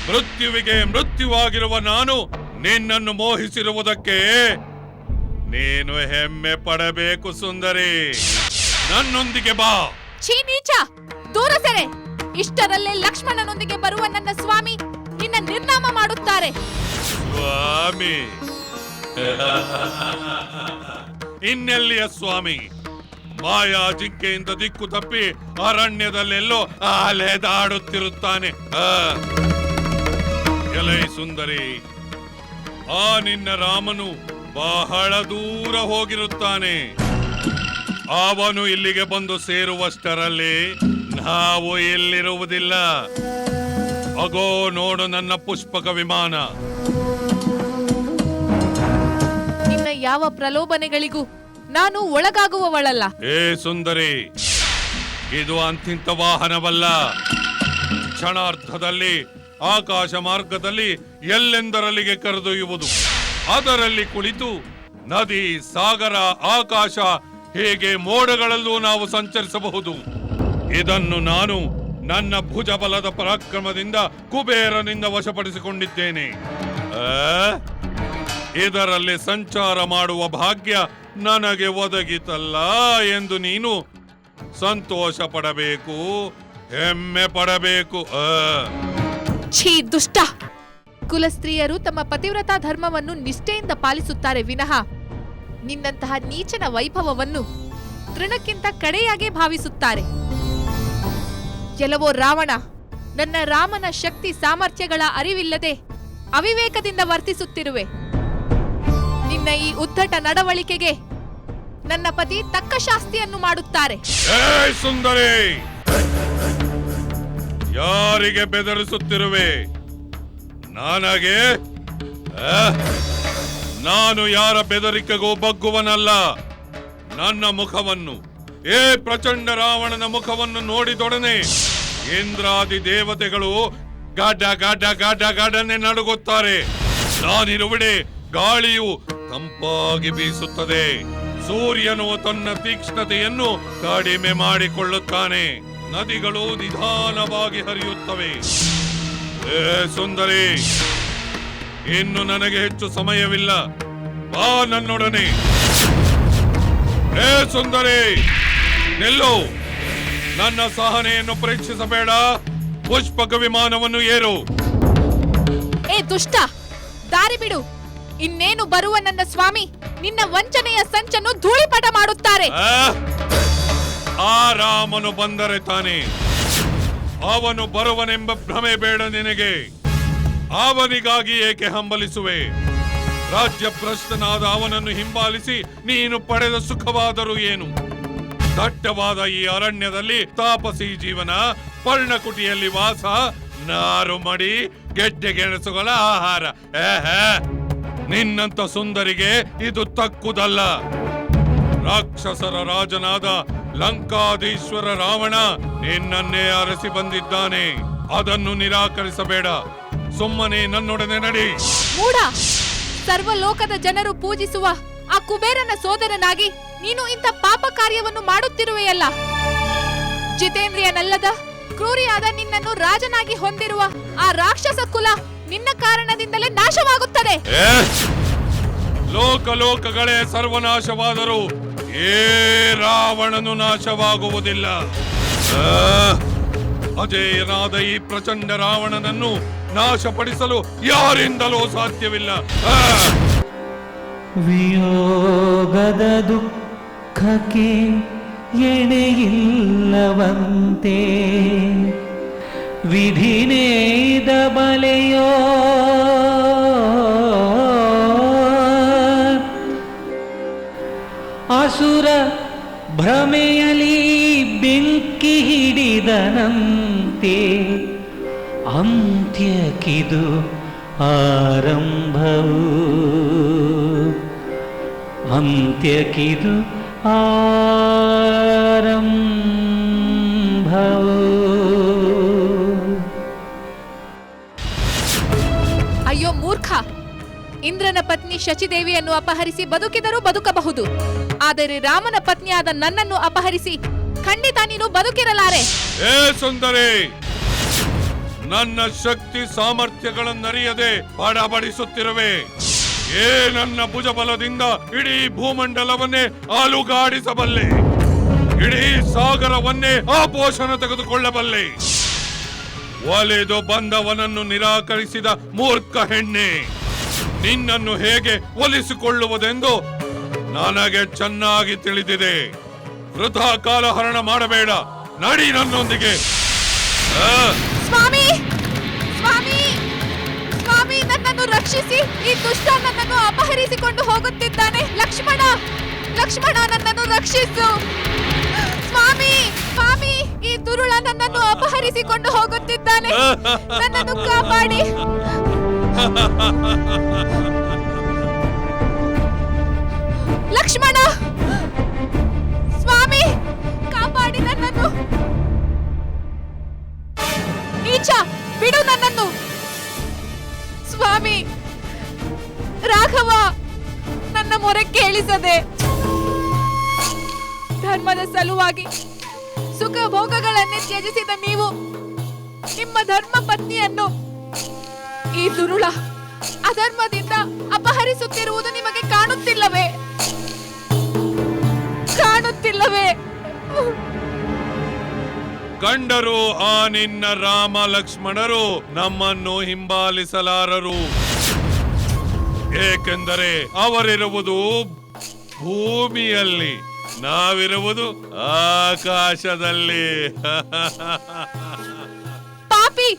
ಮೃತ್ಯುವಿಗೆ ಮೃತ್ಯುವಾಗಿರುವ ನಾನು ನಿನ್ನನ್ನು ಮೋಹಿಸಿರುವುದಕ್ಕೆ ನೀನು ಹೆಮ್ಮೆ ಪಡಬೇಕು ಸುಂದರಿ. ನನ್ನೊಂದಿಗೆ ಬಾ. ಛೀ ನೀಚ, ದೂರ ಸೆರೆ. ಇಷ್ಟರಲ್ಲೇ ಲಕ್ಷ್ಮಣನೊಂದಿಗೆ ಬರುವ ನನ್ನ ಸ್ವಾಮಿ ನಿನ್ನ ನಿರ್ನಾಮ ಮಾಡುತ್ತಾರೆ. ಸ್ವಾಮಿ? ಇನ್ನೆಲ್ಲಿಯ ಸ್ವಾಮಿ? ಮಾಯಾ ಜಿಂಕೆಯಿಂದ ದಿಕ್ಕು ತಪ್ಪಿ ಅರಣ್ಯದಲ್ಲೆಲ್ಲೋ ಅಲೆದಾಡುತ್ತಿರುತ್ತಾನೆ. ಎಲೈ ಸುಂದರಿ, ಆ ನಿನ್ನ ರಾಮನು ಬಹಳ ದೂರ ಹೋಗಿರುತ್ತಾನೆ. ಅವನು ಇಲ್ಲಿಗೆ ಬಂದು ಸೇರುವಷ್ಟರಲ್ಲಿ ನಾವು ಎಲ್ಲಿರುವುದಿಲ್ಲ. ಅಗೋ ನೋಡು ನನ್ನ ಪುಷ್ಪಕ ವಿಮಾನ. ನಿನ್ನ ಯಾವ ಪ್ರಲೋಭನೆಗಳಿಗೂ ನಾನು ಒಳಗಾಗುವವಳಲ್ಲ. ಏ ಸುಂದರಿ, ಇದು ಅಂತಿಂತ ವಾಹನವಲ್ಲ. ಕ್ಷಣಾರ್ಧದಲ್ಲಿ ಆಕಾಶ ಮಾರ್ಗದಲ್ಲಿ ಎಲ್ಲೆಂದರಲ್ಲಿಗೆ ಕರೆದೊಯ್ಯುವುದು. ಅದರಲ್ಲಿ ಕುಳಿತು ನದಿ, ಸಾಗರ, ಆಕಾಶ ಹೀಗೆ ಮೋಡಗಳಲ್ಲೂ ನಾವು ಸಂಚರಿಸಬಹುದು. ಇದನ್ನು ನಾನು ನನ್ನ ಭುಜಬಲದ ಪರಾಕ್ರಮದಿಂದ ಕುಬೇರನಿಂದ ವಶಪಡಿಸಿಕೊಂಡಿದ್ದೇನೆ. ಇದರಲ್ಲಿ ಸಂಚಾರ ಮಾಡುವ ಭಾಗ್ಯ ನನಗೆ ಒದಗಿತಲ್ಲ ಎಂದು ನೀನು ಸಂತೋಷ ಪಡಬೇಕು, ಹೆಮ್ಮೆ ಪಡಬೇಕು. ಛೀ ದುಷ್ಟ! ಕುಲಸ್ತ್ರೀಯರು ತಮ್ಮ ಪತಿವ್ರತಾ ಧರ್ಮವನ್ನು ನಿಷ್ಠೆಯಿಂದ ಪಾಲಿಸುತ್ತಾರೆ ವಿನಃ ನಿನ್ನಂತಹ ನೀಚನ ವೈಭವವನ್ನು ತೃಣಕ್ಕಿಂತ ಕಡೆಯಾಗೆ ಭಾವಿಸುತ್ತಾರೆ. ಕೆಲವೋ ರಾವಣ, ನನ್ನ ರಾಮನ ಶಕ್ತಿ ಸಾಮರ್ಥ್ಯಗಳ ಅರಿವಿಲ್ಲದೆ ಅವಿವೇಕದಿಂದ ವರ್ತಿಸುತ್ತಿರುವೆ. ನಿನ್ನ ಈ ಉದ್ದಟ ನಡವಳಿಕೆಗೆ ನನ್ನ ಪತಿ ತಕ್ಕ ಶಾಸ್ತಿಯನ್ನು ಮಾಡುತ್ತಾರೆ. ಸುಂದರಿ, ಯಾರಿಗೆ ಬೆದರಿಸುತ್ತಿರುವೆ? ನನಗೆ? ನಾನು ಯಾರ ಬೆದರಿಕೆಗೂ ಬಗ್ಗುವನಲ್ಲ. ನನ್ನ ಮುಖವನ್ನು, ಪ್ರಚಂಡ ರಾವಣನ ಮುಖವನ್ನು ನೋಡಿದೊಡನೆ ಇಂದ್ರಾದಿ ದೇವತೆಗಳು ಗಾಢನೆ ನಡುಗುತ್ತಾರೆ. ನಾನಿರುವಿಡೆ ಗಾಳಿಯು ತಂಪಾಗಿ ಬೀಸುತ್ತದೆ. ಸೂರ್ಯನು ತನ್ನ ತೀಕ್ಷ್ಣತೆಯನ್ನು ಕಡಿಮೆ ಮಾಡಿಕೊಳ್ಳುತ್ತಾನೆ. ನದಿಗಳು ನಿಧಾನವಾಗಿ ಹರಿಯುತ್ತವೆ. ಸುಂದರಿ, ಇನ್ನು ನನಗೆ ಹೆಚ್ಚು ಸಮಯವಿಲ್ಲ. ಬಾ ನನ್ನೊಡನೆ. ಸುಂದರಿ, ನಿಲ್ಲು. ನನ್ನ ಸಹನೆಯನ್ನು ಪರೀಕ್ಷಿಸಬೇಡ. ಪುಷ್ಪಕ ವಿಮಾನವನ್ನು ಏರು. ದುಷ್ಟ, ದಾರಿ ಬಿಡು. ಇನ್ನೇನು ಬರುವ ನನ್ನ ಸ್ವಾಮಿ ನಿನ್ನ ವಂಚನೆಯ ಸಂಚನ್ನು ಧೂಳಿಪಟ ಮಾಡುತ್ತಾರೆ. ಆ ರಾಮನು ಬಂದರೆ ತಾನೆ. ಅವನು ಬರುವನೆಂಬ ಭ್ರಮೆ ಬೇಡ ನಿನಗೆ. ಅವನಿಗಾಗಿ ಏಕೆ ಹಂಬಲಿಸುವೆ? ರಾಜ್ಯ ಭ್ರಷ್ಟನಾದ ಅವನನ್ನು ಹಿಂಬಾಲಿಸಿ ನೀನು ಪಡೆದ ಸುಖವಾದರೂ ಏನು? ದಟ್ಟವಾದ ಈ ಅರಣ್ಯದಲ್ಲಿ ತಾಪಸಿ ಜೀವನ, ಪರ್ಣಕುಟಿಯಲ್ಲಿ ವಾಸ, ನಾರು ಮಡಿ, ಗೆಡ್ಡೆ ಗೆಣಸುಗಳ ಆಹಾರ. ನಿನ್ನಂತ ಸುಂದರಿಗೆ ಇದು ತಕ್ಕುದಲ್ಲ. ರಾಕ್ಷಸರ ರಾಜನಾದ ಲಂಕಾಧೀಶ್ವರ ರಾವಣ ನಿನ್ನನ್ನೇ ಅರಸಿ ಬಂದಿದ್ದಾನೆ. ಅದನ್ನು ನಿರಾಕರಿಸಬೇಡ. ಸುಮ್ಮನೆ ನನ್ನೊಡನೆ ನಡಿ. ಮೂಢ! ಸರ್ವಲೋಕದ ಜನರು ಪೂಜಿಸುವ ಆ ಕುಬೇರನ ಸೋದರನಾಗಿ ನೀನು ಇಂಥ ಪಾಪ ಕಾರ್ಯವನ್ನು ಮಾಡುತ್ತಿರುವೆಯಲ್ಲ. ಜಿತೇಂದ್ರಿಯನಲ್ಲದ ಕ್ರೂರಿಯಾದ ನಿನ್ನನ್ನು ರಾಜನಾಗಿ ಹೊಂದಿರುವ ಆ ರಾಕ್ಷಸ ಕುಲ ನಿನ್ನ ಕಾರಣದಿಂದಲೇ ನಾಶವಾಗುತ್ತದೆ. ಲೋಕಗಳೇ ಸರ್ವನಾಶವಾದರೂ ರಾವಣನು ನಾಶವಾಗುವುದಿಲ್ಲ. ಅಜೇಯನಾದ ಈ ಪ್ರಚಂಡ ರಾವಣನನ್ನು ನಾಶಪಡಿಸಲು ಯಾರಿಂದಲೂ ಸಾಧ್ಯವಿಲ್ಲ. ವಿಯೋಗದ ದುಃಖಕ್ಕೆ ಎಣೆಯಿಲ್ಲವಂತೆ ವಿಧಿನೇದ ಬಲೆಯೋ ಅಸುರ ಭ್ರಮೆಯಲಿ ಬೆಂಕಿ ಹಿಡಿದನಂತೆ ಅಂತ್ಯಕ್ಕಿದು ಆರಂಭವು ಅಂತ್ಯಕ್ಕಿದು ಆರಂಭವು. ಅಯ್ಯೋ ಮೂರ್ಖ! ಇಂದ್ರನ ಪತ್ನಿ ಶಚಿದೇವಿಯನ್ನು ಅಪಹರಿಸಿ ಬದುಕಿದರೂ ಬದುಕಬಹುದು, ಆದರೆ ರಾಮನ ಪತ್ನಿಯಾದ ನನ್ನನ್ನು ಅಪಹರಿಸಿ ಖಂಡಿತ ನೀನು ಬದುಕಿರಲಾರೆ. ಏ ಸುಂದರಿ, ನನ್ನ ಶಕ್ತಿ ಸಾಮರ್ಥ್ಯಗಳನ್ನರಿಯದೆ ಬಡಬಡಿಸುತ್ತಿರುವೆ. ಏ ನನ್ನ ಭುಜಬಲದಿಂದ ಇಡೀ ಭೂಮಂಡಲವನ್ನೇ ಅಲುಗಾಡಿಸಬಲ್ಲೆ, ಇಡೀ ಸಾಗರವನ್ನೇ ಆಪೋಷಣ ತೆಗೆದುಕೊಳ್ಳಬಲ್ಲೆ. ಒಲೆದು ಬಂದವನನ್ನು ನಿರಾಕರಿಸಿದ ಮೂರ್ಖ ಹೆಣ್ಣೆ, ನಿನ್ನನ್ನು ಹೇಗೆ ಒಲಿಸಿಕೊಳ್ಳುವುದೆಂದು ನನಗೆ ಚೆನ್ನಾಗಿ ತಿಳಿದಿದೆ. ವೃಥಾ ಕಾಲಹರಣ ಮಾಡಬೇಡ, ನಡಿ ನನ್ನೊಂದಿಗೆ. ಸ್ವಾಮಿ, ಸ್ವಾಮಿ, ಸ್ವಾಮಿ, ನನ್ನನ್ನು ರಕ್ಷಿಸಿ! ಈ ದುಷ್ಟ ನನ್ನನ್ನು ಅಪಹರಿಸಿಕೊಂಡು ಹೋಗುತ್ತಿದ್ದಾನೆ. ಲಕ್ಷ್ಮಣ, ಲಕ್ಷ್ಮಣ, ನನ್ನನ್ನು ರಕ್ಷಿಸು! ಸ್ವಾಮಿ, ಸ್ವಾಮಿ, ಈ ದುರುಳ ನನ್ನನ್ನು ಅಪಹರಿಸಿಕೊಂಡು ಹೋಗುತ್ತಿದ್ದಾನೆ. ನನ್ನನ್ನು ಕಾಪಾಡಿ. ಲಕ್ಷ್ಮಣ, ಸ್ವಾಮಿ, ಕಾಪಾಡಿ ನನ್ನನ್ನು. ನೀಚ, ಬಿಡು ನನ್ನನ್ನು. ಸ್ವಾಮಿ, ರಾಘವ, ನನ್ನ ಮೊರೆ ಕೇಳಿಸದೆ. ಧರ್ಮದ ಸಲುವಾಗಿ ಸುಖ ಭೋಗಗಳನ್ನೇ ತ್ಯಜಿಸಿದ ನೀವು ನಿಮ್ಮ ಧರ್ಮ ಪತ್ನಿಯನ್ನು ಈ ದುರುಳ ಅಧರ್ಮದಿಂದ ಅಪಹರಿಸುತ್ತಿರುವುದು ನಿಮಗೆ ಕಾಣುತ್ತಿಲ್ಲವೇ? ಕಾಣುತ್ತಿಲ್ಲವೇ? ಕಂಡರು ಆ ನಿನ್ನ ರಾಮ ಲಕ್ಷ್ಮಣರು ನಮ್ಮನ್ನು ಹಿಂಬಾಲಿಸಲಾರರು, ಏಕೆಂದರೆ ಅವರಿರುವುದು ಭೂಮಿಯಲ್ಲಿ, ನಾವಿರುವುದು ಆಕಾಶದಲ್ಲಿ. ಪಾಪಿ,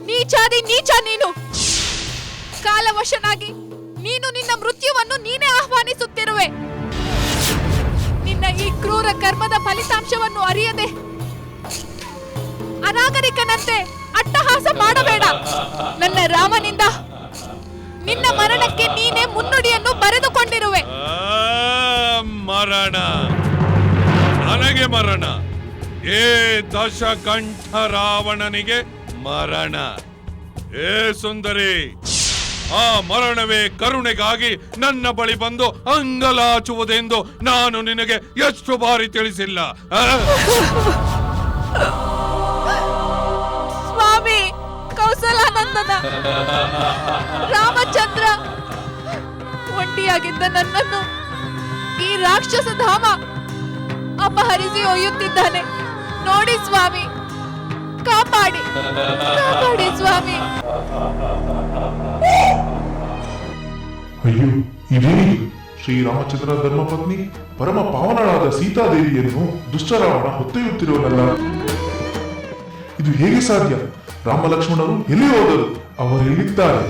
ನೀಚಾದಿ ನೀಚ ನೀನು! ಕಾಲವಶನಾಗಿ ನೀನು ನಿನ್ನ ಮೃತ್ಯುವನ್ನು ನೀನೇ ಆಹ್ವಾನಿಸುತ್ತಿರುವೆ. ನಿನ್ನ ಈ ಕ್ರೂರ ಕರ್ಮದ ಫಲಿತಾಂಶವನ್ನು ಅರಿಯದೆ ಅನಾಗರಿಕನಂತೆ ಅಟ್ಟಹಾಸ ಮಾಡಬೇಡ. ನನ್ನ ರಾಮನಿಂದ ನಿನ್ನ ಮರಣಕ್ಕೆ ನೀನೇ ಮುನ್ನುಡಿಯನ್ನು ಬರೆದುಕೊಂಡಿರುವೆ. ಮರಣ, ನನಗೆ ಮರಣ? ಏ ದಶಕಂಠ ರಾವಣನಿಗೆ ಮರಣ? ಏ ಸುಂದರಿ, ಆ ಮರಣವೇ ಕರುಣೆಗಾಗಿ ನನ್ನ ಬಳಿ ಬಂದು ಅಂಗಲಾಚುವುದೆಂದು ನಾನು ನಿನಗೆ ಎಷ್ಟು ಬಾರಿ ತಿಳಿಸಿಲ್ಲ? ಸ್ವಾಮಿ, ಕೌಸಲಾನಂದನ, ರಾಮಚಂದ್ರ, ಒಂಟಿಯಾಗಿದ್ದ ನನ್ನನ್ನು ಈ ರಾಕ್ಷಸ ಧಾಮ ಅಪಹರಿಸಿ ಒಯ್ಯುತ್ತಿದ್ದಾನೆ. ನೋಡಿ ಸ್ವಾಮಿ, ಕಾಪಾಡಿ, ಕಾಪಾಡಿ ಸ್ವಾಮಿ. ಅಯ್ಯೋ, ಇದೇನಿದು? ಶ್ರೀರಾಮಚಂದ್ರ ಧರ್ಮಪತ್ನಿ ಪರಮ ಪಾವನಳಾದ ಸೀತಾದೇವಿಯನ್ನು ದುಷ್ಟರಾವಣ ಹೊತ್ತೊಯ್ಯುತ್ತಿರುವನಲ್ಲ. ಇದು ಹೇಗೆ ಸಾಧ್ಯ? ರಾಮ ಲಕ್ಷ್ಮಣರು ಎಲ್ಲಿ ಹೋದರು? ಅವರೆಲ್ಲಿದ್ದಾರೆ?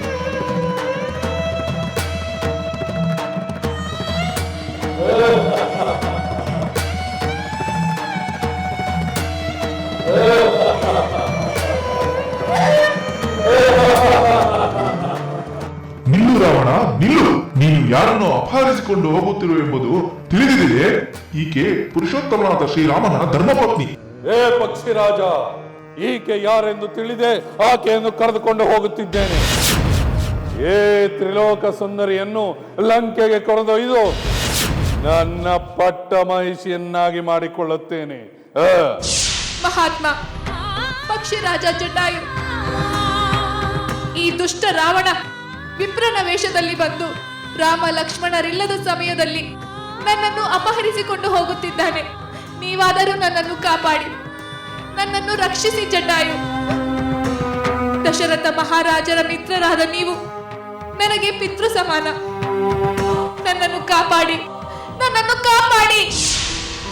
ನಿಲ್ಲು ರಾವಣ, ನಿಲ್ಲು! ನೀನು ಯಾರನ್ನು ಅಪಹರಿಸಿಕೊಂಡು ಹೋಗುತ್ತಿರುವೆಂಬುದು ತಿಳಿದಿದೆ. ಈಕೆ ಪುರುಷೋತ್ತಮನಾದ ಶ್ರೀರಾಮನ ಧರ್ಮಪತ್ನಿ. ಏ ಪಕ್ಷಿರಾಜ, ಈಕೆ ಯಾರೆಂದು ತಿಳಿದೆ ಆಕೆಯನ್ನು ಕರೆದುಕೊಂಡು ಹೋಗುತ್ತಿದ್ದೇನೆ. ಏ ತ್ರಿಲೋಕ ಸುಂದರಿಯನ್ನು ಲಂಕೆಗೆ ಕರೆದೊಯ್ದು ನನ್ನ ಪಟ್ಟ ಮಹಿಷಿಯನ್ನಾಗಿ ಮಾಡಿಕೊಳ್ಳುತ್ತೇನೆ. ಮಹಾತ್ಮ ಪಕ್ಷಿರಾಜ ಜಟಾಯು, ಈ ದುಷ್ಟ ರಾವಣ ವಿಪ್ರನ ವೇಷದಲ್ಲಿ ಬಂದು ರಾಮ ಲಕ್ಷ್ಮಣರಿಲ್ಲದ ಸಮಯದಲ್ಲಿ ನನ್ನನ್ನು ಅಪಹರಿಸಿಕೊಂಡು ಹೋಗುತ್ತಿದ್ದಾನೆ. ನೀವಾದರೂ ನನ್ನನ್ನು ಕಾಪಾಡಿ, ನನ್ನನ್ನು ರಕ್ಷಿಸಿ ಜಟಾಯು. ದಶರಥ ಮಹಾರಾಜರ ಮಿತ್ರರಾದ ನೀವು ನನಗೆ ಪಿತೃ ಸಮಾನ. ನನ್ನನ್ನು ಕಾಪಾಡಿ, ನನ್ನನ್ನು ಕಾಪಾಡಿ.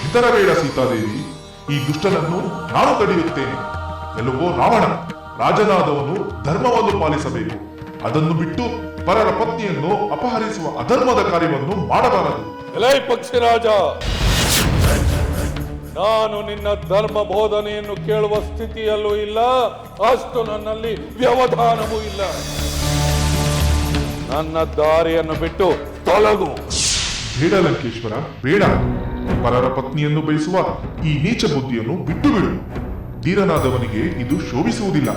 ಹೆದರಬೇಡ ಸೀತಾದೇವಿ, ಈ ದುಷ್ಟನನ್ನು ನಾನು ತಡೆಯುತ್ತೇನೆ. ಎಲ್ಲವೋ ರಾವಣ. ರಾಜನಾದವನು ಧರ್ಮವನ್ನು ಪಾಲಿಸಬೇಕು. ಅದನ್ನು ಬಿಟ್ಟು ಪರರ ಪತ್ನಿಯನ್ನು ಅಪಹರಿಸುವ ಅಧರ್ಮದ ಕಾರ್ಯವನ್ನು ಮಾಡಬಾರದು. ಎಲೈ ಪಕ್ಷಿರಾಜ, ನಾನು ನಿನ್ನ ಧರ್ಮ ಬೋಧನೆಯನ್ನು ಕೇಳುವ ಸ್ಥಿತಿಯಲ್ಲೂ ಇಲ್ಲ, ಅಷ್ಟು ನನ್ನಲ್ಲಿ ವ್ಯವಧಾನವೂ ಇಲ್ಲ. ನನ್ನ ದಾರಿಯನ್ನು ಬಿಟ್ಟು ತೊಲಗು. ಬೇಡ ಲಂಕೇಶ್ವರ, ಬೇಡ. ಪರರ ಪತ್ನಿಯನ್ನು ಬಯಸುವ ಈ ನೀಚ ಬುದ್ಧಿಯನ್ನು ಬಿಟ್ಟು ಬಿಡು. ಧೀರನಾದವನಿಗೆ ಇದು ಶೋಭಿಸುವುದಿಲ್ಲ.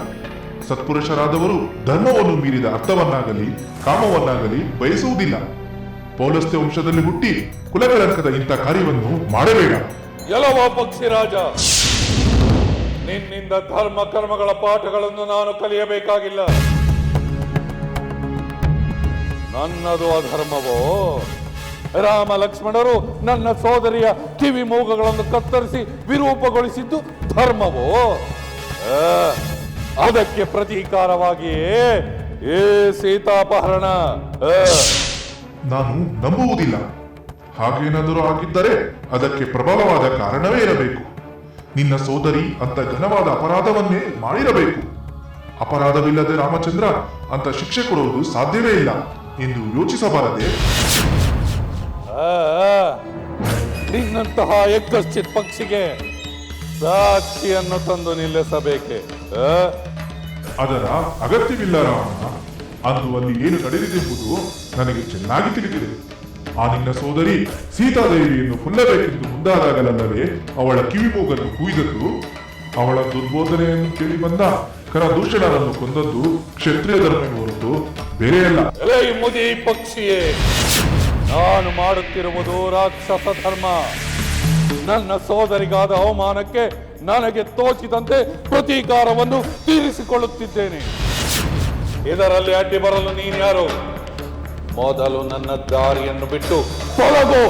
ಸತ್ಪುರುಷರಾದವರು ಧರ್ಮವನ್ನು ಮೀರಿದ ಅರ್ಥವನ್ನಾಗಲಿ ಕಾಮವನ್ನಾಗಲಿ ಬಯಸುವುದಿಲ್ಲ. ಪೌಲಸ್ತ್ಯ ವಂಶದಲ್ಲಿ ಹುಟ್ಟಿ ಕುಲಕಳಂಕದ ಇಂಥ ಕಾರ್ಯವನ್ನು ಮಾಡಬೇಡ. ಎಲವ ಪಕ್ಷಿರಾಜ, ನಿನ್ನಿಂದ ಧರ್ಮ ಕರ್ಮಗಳ ಪಾಠಗಳನ್ನು ನಾನು ಕಲಿಯಬೇಕಾಗಿಲ್ಲ. ನನ್ನದು ಅಧರ್ಮವೋ? ರಾಮ ಲಕ್ಷ್ಮಣರು ನನ್ನ ಸೋದರಿಯ ಕಿವಿ ಮೂಗಗಳನ್ನು ಕತ್ತರಿಸಿ ವಿರೂಪಗೊಳಿಸಿದ್ದು ಧರ್ಮವೋ? ಅದಕ್ಕೆ ಪ್ರತೀಕಾರವಾಗಿಯೇ ಏ ಸೀತಾಪಹರಣ. ನಾನು ನಂಬುವುದಿಲ್ಲ. ಹಾಗೇನಾದರೂ ಆಗಿದ್ದರೆ ಅದಕ್ಕೆ ಪ್ರಬಲವಾದ ಕಾರಣವೇ ಇರಬೇಕು. ನಿನ್ನ ಸೋದರಿ ಅಂತ ಘನವಾದ ಅಪರಾಧವನ್ನೇ ಮಾಡಿರಬೇಕು. ಅಪರಾಧವಿಲ್ಲದೆ ರಾಮಚಂದ್ರ ಅಂತ ಶಿಕ್ಷೆ ಕೊಡುವುದು ಸಾಧ್ಯವೇ ಇಲ್ಲ ಎಂದು ಯೋಚಿಸಬಾರದೆ? ನಿನ್ನಂತಹ ಎಕ್ಕಶ್ಚಿತ್ ಪಕ್ಷಿಗೆ ಸಾಕ್ಷಿಯನ್ನು ತಂದು ನಿಲ್ಲಿಸಬೇಕೆ? ಅದರ ಅಗತ್ಯವಿಲ್ಲ ರಾವಣ. ಅಂದು ಅಲ್ಲಿ ಏನು ನಡೆದಿದೆಂಬುದು ನನಗೆ ಚೆನ್ನಾಗಿ ತಿಳಿದಿದೆ. ಆ ನಿನ್ನ ಸೋದರಿ ಸೀತಾದೇವಿಯನ್ನು ಕೊಲ್ಲಬೇಕೆಂದು ಮುಂದಾದಾಗಲಲ್ಲವೇ ಅವಳ ಕಿವಿಮೂಗನ್ನು ಕುಯ್ದದ್ದು. ಅವಳ ದುರ್ಬೋಧನೆಯನ್ನು ಕೇಳಿ ಬಂದ ಕರದೂಷಣರನ್ನು ಕೊಂದದ್ದು ಕ್ಷತ್ರಿಯ ಧರ್ಮವೇ ಹೊರತು ಬೇರೆಯಲ್ಲ. ಎಲೈ ಮುದಿ ಪಕ್ಷಿಯೇ, ನಾನು ಮಾಡುತ್ತಿರುವುದು ರಾಕ್ಷಸ ಧರ್ಮ. ನನ್ನ ಸೋದರಿಗಾದ ಅವಮಾನಕ್ಕೆ ನನಗೆ ತೋಚಿದಂತೆ ಪ್ರತೀಕಾರವನ್ನು ತೀರಿಸಿಕೊಳ್ಳುತ್ತಿದ್ದೇನೆ. ಇದರಲ್ಲಿ ಅಡ್ಡಿ ಬರಲು ನೀನ್ಯಾರು? ಮೊದಲು ನನ್ನ ದಾರಿಯನ್ನು ಬಿಟ್ಟು ತೊಲಗು.